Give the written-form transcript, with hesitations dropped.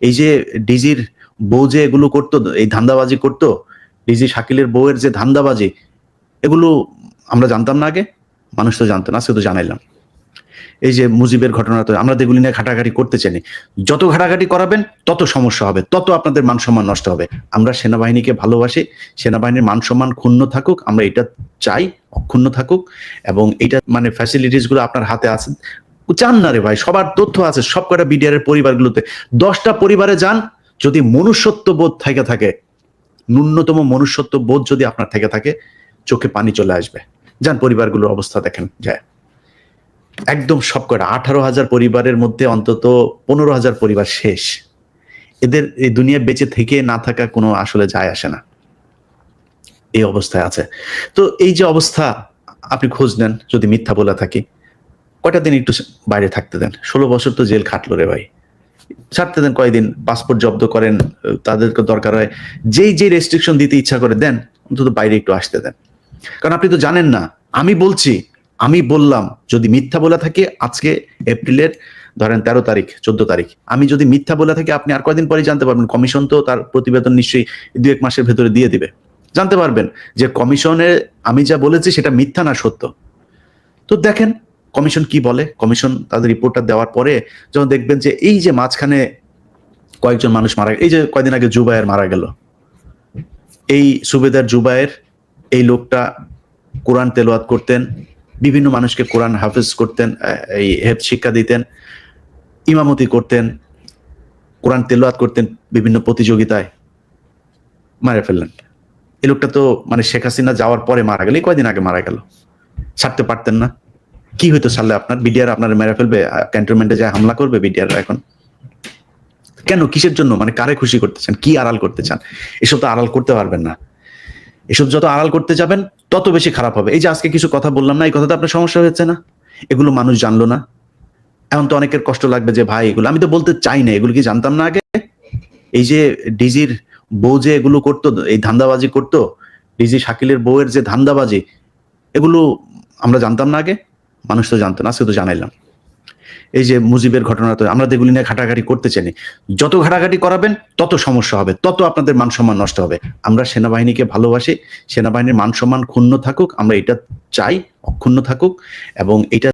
এই যে ডিজির বউ যে এগুলো করতো, এই ধান্দাবাজি করতো, ডিজি শাকিলের বউয়ের যে ধান্দাবাজি, এগুলো আমরা জানতাম না আগে? মানুষ তো জানতো না, আজকে তো জানাইলাম। এই যে মুজিবের ঘটনা, তো আমরা তো এগুলি নিয়ে ঘাটাঘাটি করতে চাইনি। যত ঘাটাঘাটি করাবেন তত সমস্যা হবে, তত আপনাদের মান সম্মান নষ্ট হবে। আমরা সেনাবাহিনীকে ভালোবাসি, সেনাবাহিনীর মান সম্মান ক্ষুণ্ণ থাকুক, আমরা এটা চাই অক্ষুণ্ণ থাকুক। এবং এটা মানে ফ্যাসিলিটিস গুলো আপনার হাতে আছে, চান না রে ভাই, সবার তথ্য আছে সব কটা বিডিআর এর পরিবারগুলোতে। 10টা পরিবারে যান, যদি মনুষ্যত্ব বোধ থেকে থাকে, ন্যূনতম মনুষ্যত্ব বোধ যদি আপনার থেকে থাকে, চোখে পানি চলে আসবে। যান পরিবারগুলোর অবস্থা দেখেন যায়, একদম সবকটা 18,000 পরিবারের মধ্যে অন্তত 15,000 পরিবার শেষ। এদের এই দুনিয়ায় বেঁচে থেকে না থাকা কোনো আসলে যায় আসে না, এই অবস্থায় আছে। তো এই যে অবস্থা, আপনি খোঁজ নেন, যদি মিথ্যা বলে থাকি কয়টা দিন একটু বাইরে থাকতে দেন। 16 বছর তো জেল খাটলো রে ভাই, ছাড়তে দেন কয়দিন, পাসপোর্ট জব্দ করেন, তাদেরকে দরকার হয় যেই যে রেস্ট্রিকশন দিতে ইচ্ছা করে দেন, অন্তত বাইরে একটু আসতে দেন। কারণ আপনি তো জানেন না, আমি বলছি, আমি বললাম যদি মিথ্যা বলে থাকি, আজকে এপ্রিলের ধরেন 13 তারিখ 14 তারিখ, আমি যদি মিথ্যা বলে থাকি আপনি আর কয়দিন পরে জানতে পারবেন। কমিশন তো তার প্রতিবেদন নিশ্চয়ই 2-1 মাসের ভেতরে দিয়ে দিবে, জানতে পারবেন যে কমিশনে আমি যা বলেছি সেটা মিথ্যা না সত্য। তো দেখেন কমিশন কি বলে। কমিশন তাদের রিপোর্টটা দেওয়ার পরে যখন দেখবেন যে এই যে মাঝখানে কয়েকজন মানুষ মারা, এই যে কয়দিন আগে জুবায়ের মারা গেল, এই সুবেদার জুবায়ের, এই লোকটা কোরআন তেলাওয়াত করতেন, বিভিন্ন মানুষকে কোরআন হাফেজ করতেন, এই হেফজ শিক্ষা দিতেন, ইমামতি করতেন, কোরআন তেলাওয়াত করতেন বিভিন্ন প্রতিযোগিতায়, মারা ফেললেন। এই লোকটা তো মানে শেখ হাসিনা যাওয়ার পরে মারা গেল, এই কয়দিন আগে মারা গেল। ছাড়তে পারতেন না? কি হইতো ছাড়লে? আপনার বিডিআর আপনার মেরে ফেলবে, ক্যান্টনমেন্টে যায় হামলা করবে বিডিআর এখন? কেন, কিসের জন্য, মানে কারে খুশি করতে চান, কি আড়াল করতে চান? এসব তো আড়াল করতে পারবেন না। এসব যত আড়াল করতে যাবেন তত বেশি খারাপ হবে। এই যে আজকে কিছু কথা বললাম না, এই কথাটা আপনার সমস্যা হচ্ছে না? এগুলো মানুষ জানলো না, এখন তো অনেকের কষ্ট লাগবে যে ভাই এগুলো আমি তো বলতে চাই না, এগুলো কি জানতাম না আগে? এই যে ডিজির বউ যে এগুলো করতো, এই ধান্দাবাজি করতো, ডিজি শাকিলের বউয়ের যে ধান্দাবাজি, এগুলো আমরা জানতাম না আগে? মানুষ তো জানতো না, আজকে তো জানাইলাম। এই যে মুজিবের ঘটনা, তো আমরা এগুলি নিয়ে ঘাটাঘাটি করতে চাইনি। যত ঘাটাঘাটি করাবেন তত সমস্যা হবে, তত আপনাদের মান সম্মান নষ্ট হবে। আমরা সেনাবাহিনীকে ভালোবাসি, সেনাবাহিনীর মান সম্মান ক্ষুণ্ণ থাকুক, আমরা এটা চাই অক্ষুণ্ণ থাকুক। এবং এটা